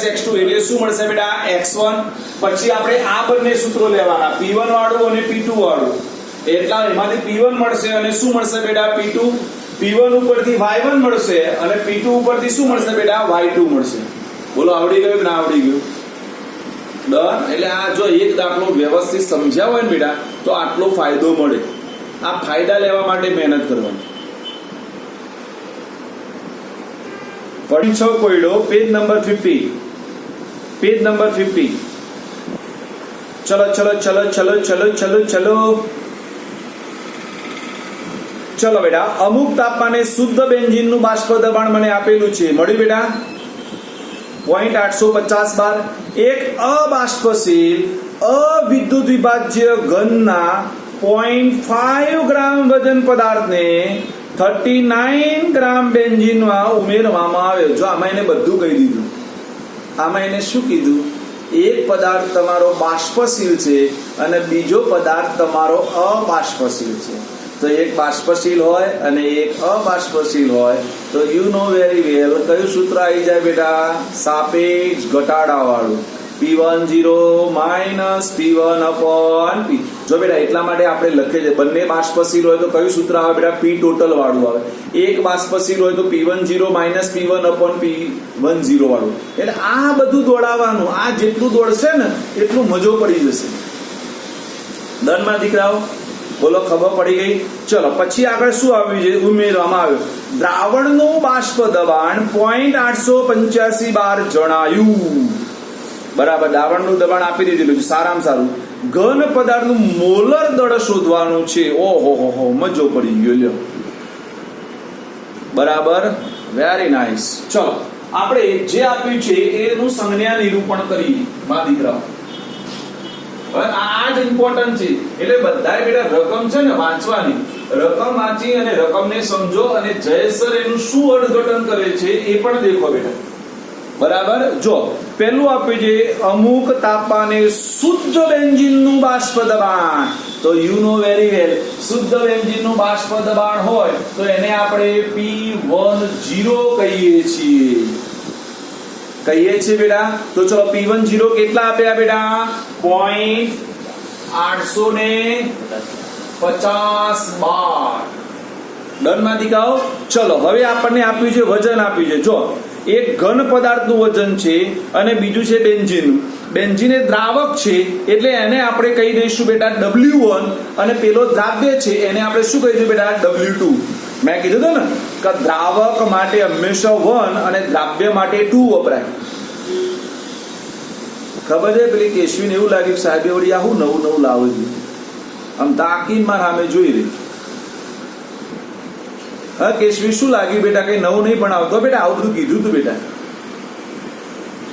- x2 એટલે શું મળશે બેટા? x1. પછી આપણે આ બંને સૂત્રો લેવાના, P1 વાળું અને P2 વાળું. એટલા એમાંથી P1 મળશે અને શું મળશે બેટા? P2. P1 ઉપરથી y1 મળશે અને P2 ઉપરથી શું મળશે બેટા? y2 મળશે. બોલો આવડી ગયું કે ના આવડી ગયું? ડન. એટલે આ જો એક દાખલો વ્યવસ્થિત સમજ્યા હોય ને બેટા તો આટલો ફાયદો મળે. આ ફાયદા લેવા માટે મહેનત કરવાની. પડી 6 કોયડો પેજ નંબર 50. Page number 50. ચલો ચલો બેટા. અમુક તાપમાને શુદ્ધ બેન્ઝીનનું બાષ્પ દબાણ મને આપેલું છે. મળ્યું બેટા? 0.850 બાર. એક અબાષ્પશીલ અવિદ્યુત વિભાજ્ય ઘનના 0.5 ગ્રામ વજન પદાર્થને 39 ગ્રામ બેન્ઝીનમાં ઉમેરવામાં આવ્યો. જો આમાં એને બધું કહી દીધું. આમાં એને શું કીધું? એક પદાર્થ તમારો બાષ્પશીલ છે અને બીજો પદાર્થ તમારો અબાષ્પશીલ છે. તો એક બાષ્પશીલ હોય અને એક અબાષ્પશીલ હોય તો યુ નો વેરી વેલ કયું સૂત્ર આવી જાય બેટા? સાપેક્ષ ઘટાડા વાળું. P10 - P1/P. જો બેટા એટલા માટે આપણે લખીએ છીએ બંને બાષ્પશીલ હોય તો કયું સૂત્ર આવે બેટા? P ટોટલ વાળું આવે. એક બાષ્પશીલ હોય તો P10 - P1/P10 વાળું. એટલે આ બધું દોડાવવાનું. આ જેટલું દોડશે ને એટલું મજો પડી જશે. દનમાં દીકરાઓ બોલો ખબર પડી ગઈ? ચલો પછી આગળ શું આવ્યું છે? ઉમેરવામાં આવ્યું દ્રાવણનું બાષ્પ દબાણ 0.885 બાર જણાયું. બરાબર. દ્રાવણનું દબાણ આપી દીધેલું છે. સારામાં સારું ઘન પદાર્થનું મોલર દળ શોધવાનું છે. ઓહો મજો પડી ગયો. લ્યો બરાબર. Very nice. ચલો આપણે જે આપ્યું છે એનું સંજ્ઞા નિરૂપણ કરીએ માં દીકરાઓ. આ જ ઇમ્પોર્ટન્ટ છે. એટલે બધાય બેટા રકમ છે ને વાંચવાની. રકમ વાંચી અને રકમને સમજો અને જયેશ સર એનું શું અર્થઘટન કરે છે એ પણ દેખો બેટા. બરાબર. જો પહેલું આપ્યું છે અમુક તાપમાને શુદ્ધ બેન્ઝીનનું બાષ્પ દબાણ. તો યુ નો વેરી વેલ શુદ્ધ બેન્ઝીનનું બાષ્પ દબાણ હોય તો એને આપણે P10 કહીએ છીએ બેટા. તો ચલો P10 કેટલા આપ્યા બેટા? 0.850 બાર. ડનમાં દીકાઓ. ચલો હવે આપણને આપ્યું છે વજન આપ્યું છે. જો એક ઘન પદાર્થનું વજન છે અને બીજું છે બેન્ઝીન. બેન્ઝીન એ દ્રાવક છે એટલે એને આપણે કહી દઈશું બેટા W1 અને પેલો દ્રાવ્ય છે એને આપણે શું કહીશું બેટા? W2. મેં કીધું હતું ને કે દ્રાવક માટે હંમેશા 1 અને દ્રાવ્ય માટે 2 વપરાય. ખબર છે? પેલી કેશવીને એવું લાગ્યું સાહેબ વળી આ હું નવું લાવું છું. આમ તાકીન મારા સામે જોઈ રહી. હા કેશવી, શું લાગ્યું બેટા? કઈ નવું નહીં ભણાવતો બેટા? આવું બધું કીધું તું બેટા?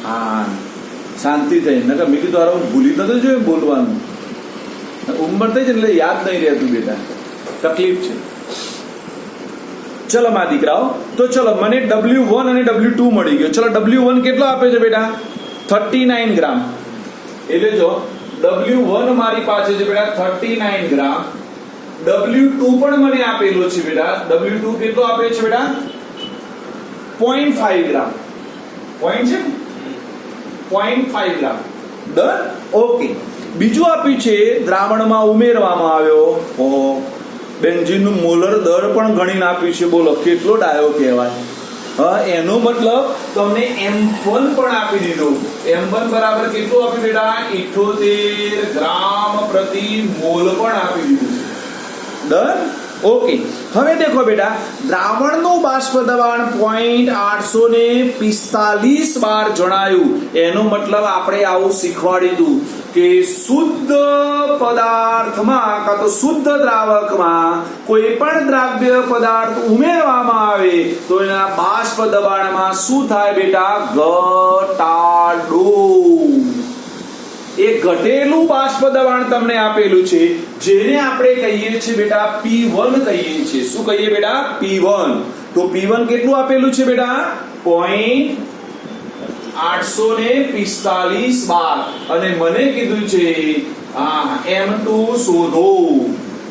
હા, શાંતિ થઈ. નકર મેં કીધું હારું ભૂલી નતો જોયું બોલવાનું. ઉંમર થઈ છે એટલે યાદ નહીં રહેતું બેટા, તકલીફ છે. ચલો મારા દીકરાઓ, તો ચલો મને W1 અને W2 મળી ગયો. ચલો W1 કેટલો આપે છે બેટા? 39 ગ્રામ. એટલે જો W1 મારી પાસે છે બેટા 39 ગ્રામ. W2 પણ મને આપેલો છે બેટા. W2 કેટલો આપે છે બેટા? 0.5 ગ્રામ. પોઈન્ટ છે 0.5 ગ્રામ. ડન. ઓકે. બીજું આપ્યું છે દ્રાવણમાં ઉમેરવામાં આવ્યો. બેન્ઝીનનું મોલર દર પણ ગણીને આપ્યું છે. બોલો કેટલો ડાયો કહેવાય. એનો મતલબ તમને M1 પણ આપી દીધું. M1 બરાબર કેટલું આપ્યું બેટા? 78 ગ્રામ પ્રતિ મોલ પણ આપી દીધું. ડન. ઓકે. હવે દેખો બેટા, દ્રાવણનું બાષ્પ દબાણ 845 બાર જણાયું. એનો મતલબ આપણે આવું શીખવાડી દીધું કે શુદ્ધ પદાર્થમાં કાં તો શુદ્ધ દ્રાવકમાં કોઈ પણ દ્રાવ્ય પદાર્થ ઉમેરવામાં આવે તો એના બાષ્પ દબાણમાં શું થાય બેટા? ઘટાડો. એ ઘટેલું બાષ્પ દબાણ તમને આપેલું છે, જેને આપણે કહીએ છીએ બેટા P1 કહીએ છીએ. શું કહીએ બેટા? P1. તો P1 કેટલું આપેલું છે બેટા? 845 બાર. અને મને કીધું છે M2 શોધો.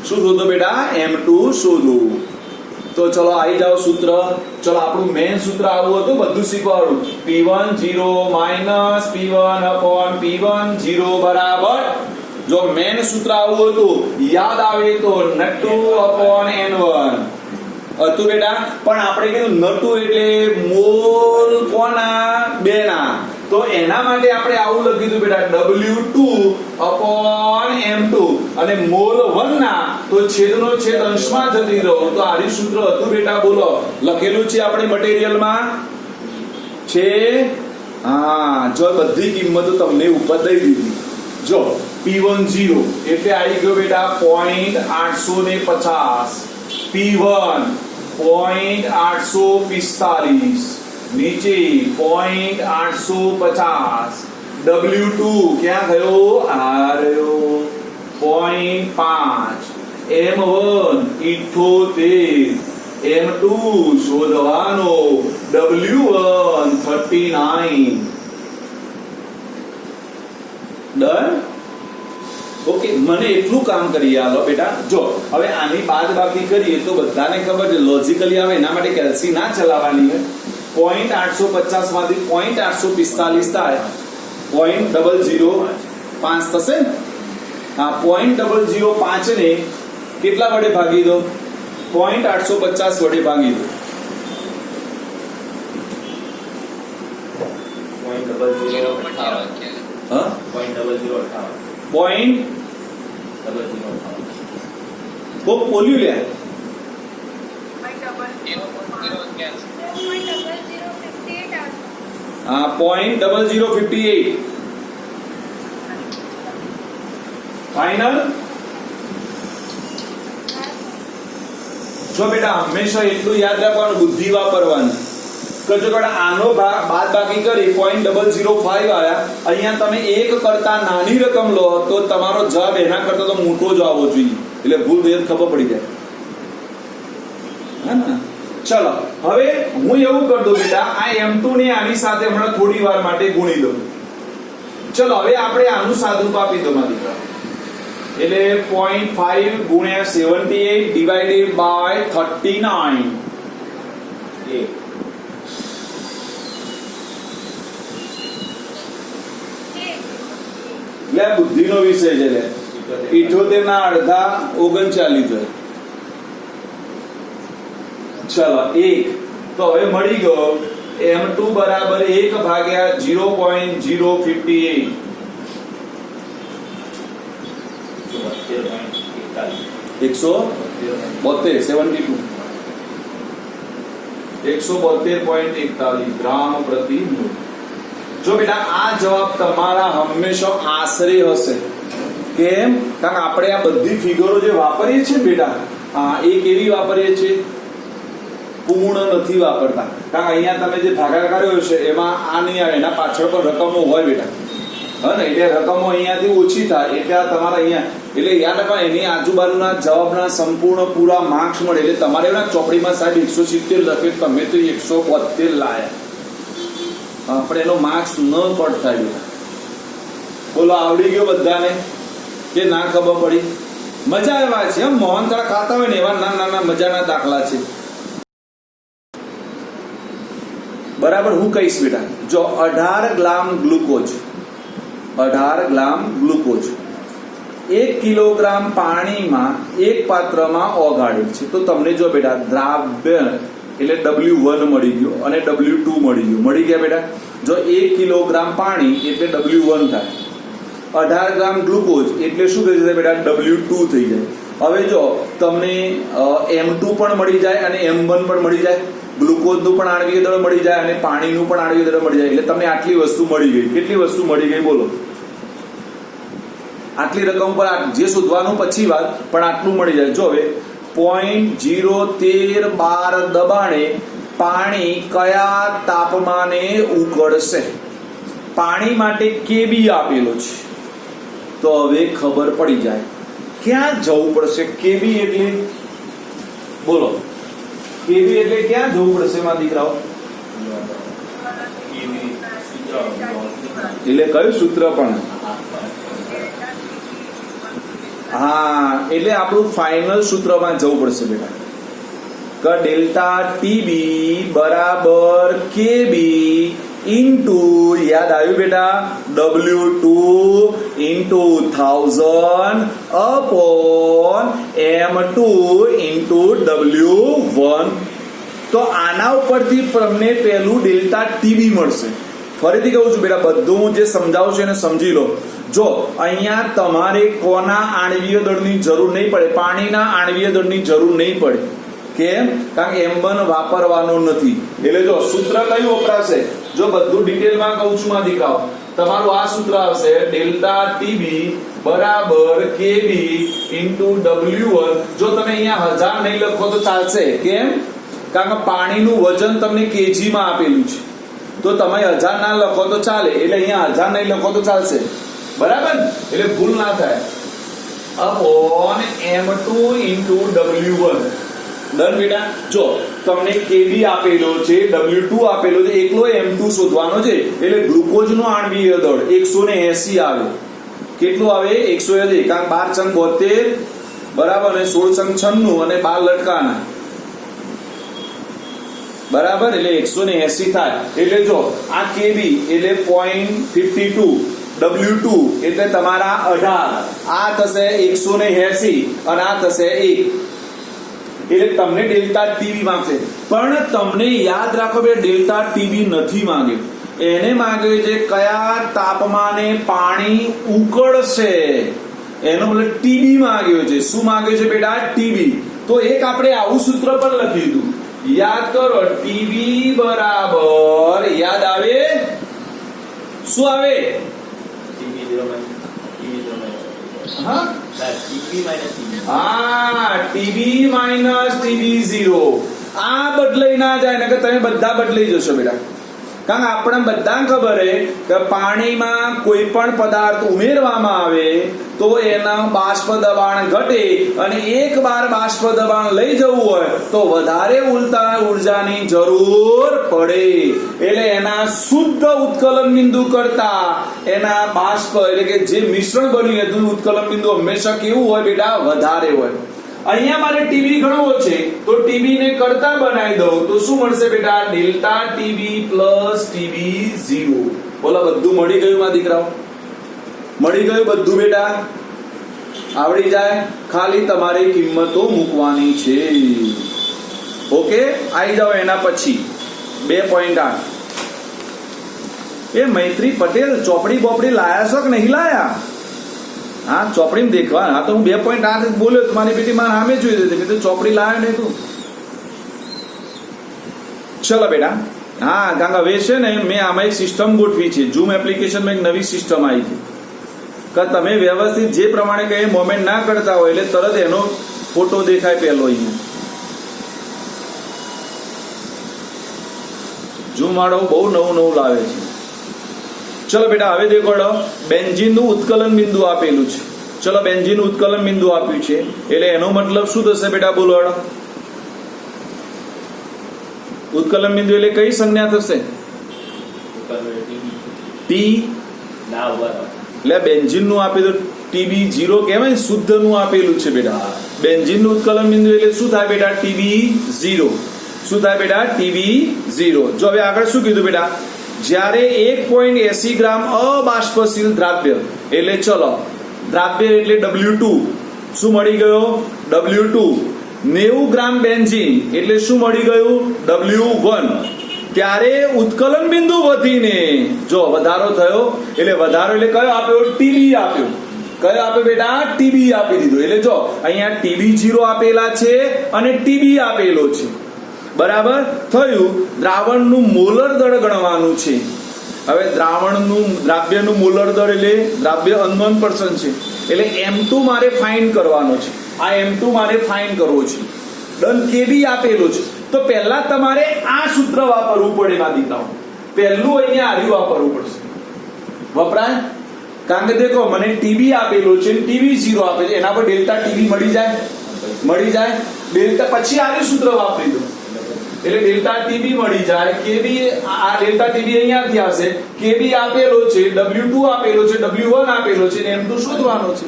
શું શોધો બેટા? M2 શોધો. તો ચલો આવી જાઓ સૂત્ર. ચલો આપણું મેઇન સૂત્ર આવું હતું, બધું શીખવાડું. P1 0 minus P1 upon P1 0 બરાબર. જો મેઇન સૂત્ર આવું હતું, યાદ આવે તો N2 અપોન N1 હતું બેટા. પણ આપણે કીધું N2 એટલે મોલ કોના? બેના. તો એના માટે આપણે આવું લખી દીધું બેટા W2 અપોન M2. અને મોલ 1 ના તો છેદનો છેદ અંશમાં જતી રહો. તો આરી સૂત્ર હતું બેટા. બોલો લખેલું છે આપણે મટીરીયલમાં છે. હા, જો બધી કિંમતો તમને ઉપર દઈ દીધી. જો P1 0 એટલે આવી ગયો બેટા 0.850. P1 0.845. નીચે 0.850. W2 ક્યાં ગયો? આ રહ્યો 0.5. M1 78. M2 શોધવાનો. W1 39. ડન. ઓકે. મને એટલું કામ કરી આલો બેટા. જો હવે આની બાદબાકી કરીએ તો બધાને ખબર છે લોજિકલી આવે, એના માટે કેલ્સી ના ચલાવવાની હોય. 0.850 માંથી 0.845 થાય 0.005 થશે ને? આ 0.005 ને કેટલા વડે ભાગી દો? 0.850 વડે ભાગી દો. 0.058 બોલ્યું લે. 0.0058 ફાઇનલ. જો બેટા હંમેશા એટલું યાદ રાખવાનું, બુદ્ધિ વાપરવાની. તો જો બેટા આનો બાદ બાકી કરી 0.005 આયા. અહીંયા તમે એક કરતા નાની રકમ લો તો તમારો જવાબ એના કરતા તો મોટો જ આવવો જોઈએ. એટલે ભૂલ થઈ ખબર પડી જાય. હે ને? ચલો હવે હું એવું કરી દઉં બેટા, આ M2 ને આની સાથે હમણાં થોડી વાર માટે ગુણી દઉં. ચલો હવે આપણે આનું સાદુરૂપ આપી દો મારી દીકરા. એટલે 0.5 ગુણ્યા 78 ડિવાઇડેડ બાય 39. લે બુદ્ધિનો વિષય છે. લે 78 ના અડધા 39 થાય. ચલો 1 તો હવે મળી ગયો M2 બરાબર 1 ભાગ્યા 0.058. 172 ગ્રામ પ્રતિ મોલ. જો બેટા આ જવાબ તમારા હંમેશા આશરે હશે કેમ? કારણ કે આપણે આ બધી ફિગરો જે વાપરીએ છીએ બેટા, હા, એ કેવી વાપરીએ છીએ? પૂર્ણ નથી વાપરતા. કારણ કે અહીંયા તમે જે ભાગાકાર કર્યો છે એમાં આ નહીં આવે, એના પાછળ પણ રકમો હોય બેટા, હા ને, એટલે રકમો અહીંયાથી ઓછી થાય એટલે આ તમારા અહીંયા, એટલે યાદ રાખવા એની આજુબાજુના જવાબના સંપૂર્ણ પૂરા માર્ક્સ મળે. એટલે તમારે એના ચોપડીમાં સાહેબ 170 લખે, તમે તો 172 લાયા, આપણે એનો માર્ક્સ ન કટ થાય બેટા. બોલો, આવડી ગયો બધાને કે ના ખબર પડી? મજા આવ્યા છે. મોહનથાળ ખાતા હોય ને એવા નાના નાના મજાના દાખલા છે. બરાબર, હું કહીશ બેટા. જો 18 ગ્રામ ગ્લુકોઝ, 18 ગ્રામ ગ્લુકોઝ 1 કિલોગ્રામ પાણીમાં એક પાત્રમાં ઓગાળેલ છે. તો તમને જો બેટા દ્રાવ્ય એટલે W1 મળી ગયો અને W2 મળી ગયું. મળી ગયા બેટા. જો 1 કિલોગ્રામ પાણી એટલે W1 થાય, 18 ગ્રામ ગ્લુકોઝ એટલે શું થઈ જશે બેટા? W2 થઈ જાય. હવે જો તમને M2 પણ મળી જાય અને M1 પણ મળી જાય, ગ્લુકોઝનું પણ આણ્વિય દળ મળી જાય અને પાણીનું પણ આણ્વિય દળ મળી જાય. એટલે તમને આટલી વસ્તુ મળી ગઈ. કેટલી વસ્તુ મળી ગઈ બોલો? આટલી રકમ પર જે શોધવાનું પછી વાત, પણ આટલું મળી જાય. જો હવે 0.01312 દબાણે પાણી કયા તાપમાને ઉકળશે? પાણી માટે KB આપેલો છે, તો હવે ખબર પડી જાય ક્યાં જવું પડશે. KB એટલે બોલો, KB એટલે ક્યાં જવું પડશે માં દીકરાઓ? એટલે કયું સૂત્ર? પણ હા, એટલે આપણું ફાઇનલ સૂત્રમાં જવું પડશે બેટા, કે ડેલ્ટા ટીબી બરાબર કેબી ઇન્ટુ, યાદ આવ્યું બેટા, W2 into 1000 upon M2 into W1. તો આના ઉપરથી તમને પહેલું ડેલ્ટા ટીબી મળશે. ફરીથી કહું છું બેટા, બધું જે સમજાવું છું એને સમજી લો. જો અહીંયા તમારે કોના આણ્વિય દળની જરૂર નહીં પડે? પાણીના આણ્વિય દળની જરૂર નહીં પડે. કેમ? કારણ કે M1 વાપરવાનો નથી. એટલે જો સૂત્ર કયું વપરાશે? જો બધું ડિટેલમાં કહું છું માં દીકરાઓ, તમારું આ સૂત્ર આવશે ડેલ્ટા ટીબી બરાબર કેબી ઇન્ટુ W1. જો તમે અહીંયા 1000 નહીં લખો તો ચાલશે. કેમ? કારણ કે પાણીનું વજન તમને કેજીમાં આપેલું છે, તો તમે 1000 ના લખો તો ચાલે. એટલે અહીંયા 1000 નહીં લખો તો ચાલશે. બરાબર, એટલે ભૂલ ના થાય. Upon M2 into W1. Done બેટા. જો તમને KB આપેલો છે, W2 આપેલો છે, એકલો M2 શોધવાનો છે. એટલે ગ્લુકોઝનું આણ્વિય દળ 180 આવે. કેટલું આવે? 180. કારણ 12 × 72 બરાબર, અને 16 × 96 અને 12 લટકાના બરાબર, એટલે 180 થાય. એટલે જો આ KB એટલે 0.52, W2 એટલે તમારા 18, આ થશે 180 અને આ થશે 1. એટલે તમને ડેલ્ટા ટીબી માંગશે. પણ તમને યાદ રાખો બે, ડેલ્ટા ટીબી નથી માંગ્યો, એને માંગ્યો છે કયા તાપમાને પાણી ઉકળશે. એનો મતલબ ટીબી માંગ્યો છે. શું માંગ્યો છે બેટા? ટીબી. તો એક આપણે આવું સૂત્ર પણ લખી દીધું. યાદ કરો, ટીબી બરાબર, યાદ આવે શું આવે? હા, ટીબી માઇનસ TB0. આ બદલાઈ ના જાય ને, કે તમે બધા બદલાઈ જશો બેટા. કારણ કે આપણે બધાને ખબર છે કે પાણીમાં કોઈ પણ પદાર્થ ઉમેરવામાં આવે તો એના બાષ્પ દબાણ ઘટે, અને એક વાર બાષ્પ દબાણ લઈ જવું હોય તો વધારે ઉર્જાની જરૂર પડે. એટલે એના શુદ્ધ ઉત્કલન બિંદુ કરતા એના બાષ્પ એટલે કે જે મિશ્રણ બન્યું એનું ઉત્કલન બિંદુ હંમેશા કેવું હોય બેટા? વધારે હોય. અહીંયા મારે ટીબી ગણવો છે તો ટીબી ને કરતા બનાવી દઉં તો શું મળશે બેટા? Delta TB plus TB0. બોલો, બધું મળી ગયું માં દીકરાઓ? મળી ગયું બધું બેટા? આવડી જાય, ખાલી તમારે કિંમતો મૂકવાની છે. ઓકે, આવી જાઓ એના પછી 2.8. એ મૈત્રી પટેલ ચોપડી બોપડી લાયા છો કે નહીં લાયા? હા, ચોપડીમાં દેખવા. હા, તો હું 2.8 બોલ્યો, તમારી બેટી મારા સામે જોઈ દીધી, તો ચોપડી લાવ્યો નહીં તું. ચલો બેટા. હા, કારણ કે હવે છે ને મેં આમાં એક સિસ્ટમ ગોઠવી છે. ઝૂમ એપ્લિકેશનમાં એક નવી સિસ્ટમ આવી છે. કે તમે વ્યવસ્થિત જે પ્રમાણે કઈ મોમેન્ટ ના કરતા હોય એટલે તરત એનો ફોટો દેખાય પહેલો અહીંયા. જુમાડો બહુ નવું લાવે છે. ચલો બેટા હવે દેખોડો બેન્ઝીનનું ઉત્કલન બિંદુ આપેલું છે. ચલો બેન્ઝીનનું ઉત્કલન બિંદુ આપ્યું છે એટલે એનો મતલબ શું થશે બેટા બોલો? ઉત્કલન બિંદુ એટલે કઈ સંજ્ઞા થશે? ટી. એટલે બેન્ઝીનનું આપેલું TB0 કહેવાય, શુદ્ધનું આપેલું છે બેટા. બેન્ઝીનનું ઉત્કલન બિંદુ એટલે શું થાય બેટા? TB0. શું થાય બેટા? TB0. જો હવે આગળ શું કીધું બેટા? જ્યારે 1.80 ગ્રામ અબાષ્પશીલ દ્રાવ્ય એટલે ચલો દ્રાવ્ય એટલે W2 શું મળી ગયો? W2. 90 ગ્રામ બેન્ઝીન એટલે શું મળી ગયું? W1. ત્યારે ઉત્કલન બિંદુ વધીને જો વધારો થયો એટલે વધારો એટલે કયો આપ્યો? TB આપ્યો. કયો આપ્યો બેટા? TB આપી દીધો. એટલે જો અહીંયા TB0 આપેલા છે અને TB આપેલો છે. બરાબર થયું. દ્રાવણનું મોલર દળ ગણવાનું છે. હવે દ્રાવ્યનું મોલર દળ એટલે દ્રાવ્ય અનનોન પર્સન છે એટલે M2 મારે ફાઇન્ડ કરવાનો છે. આ M2 મારે ફાઇન્ડ કરવો છે. ડન. KB આપેલો છે તો પહેલા તમારે આ સૂત્ર વાપરવું પડે ના દીકરાઓ. પહેલું અહીંયા આર્યું વાપરવું પડશે. વપરાય? કારણ કે દેખો મને TB આપેલો છે TB0 આપે છે એના પર ડેલ્ટા TB મળી જાય. ડેલ્ટા પછી આર્યું સૂત્ર વાપરી દો એટલે ડેલ્ટા TB મળી જાય. KB આ ડેલ્ટા TB અહીંયાથી આવશે. KB આપેલો છે, W2 આપેલો છે, W1 આપેલો છે ને M2 શોધવાનો છે.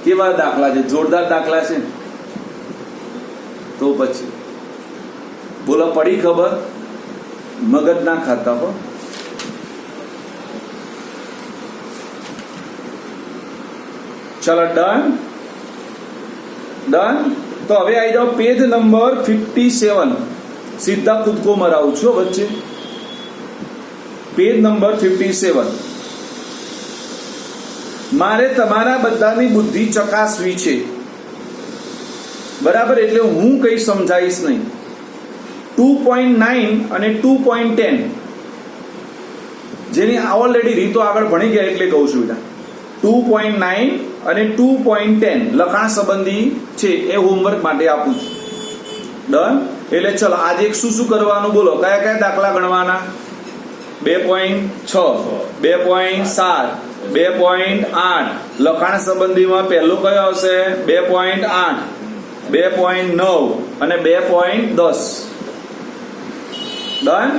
કેવા દાખલા છે? જોરદાર દાખલા છે. તો પછી બોલો પડી ખબર? મગજ ના ખાતા હો. ચલો ડન. તો હવે આવી જાઓ પેજ નંબર 57. સીધા કૂદકો મરાવું છું વચ્ચે. Page number 57. મારે તમારા બધાની બુદ્ધિ ચકાસવી છે. બરાબર? એટલે હું કઈ સમજાવીશ નહીં. 2.9 અને 2.10 જેની ઓલરેડી રીતો આગળ ભણી ગયા એટલે કહું છું બેટા. 2.9 અને 2.10 લખાણ સંબંધી છે એ હોમવર્ક માટે આપું છું. ડન. એટલે ચલો આજે શું કરવાનું બોલો? કયા દાખલા ગણવાના? 2.6, 2.7, 2.8. લખાણ સંબંધીમાં પહેલો કયો આવશે? 2.8, 2.9 અને 2.10. ડન.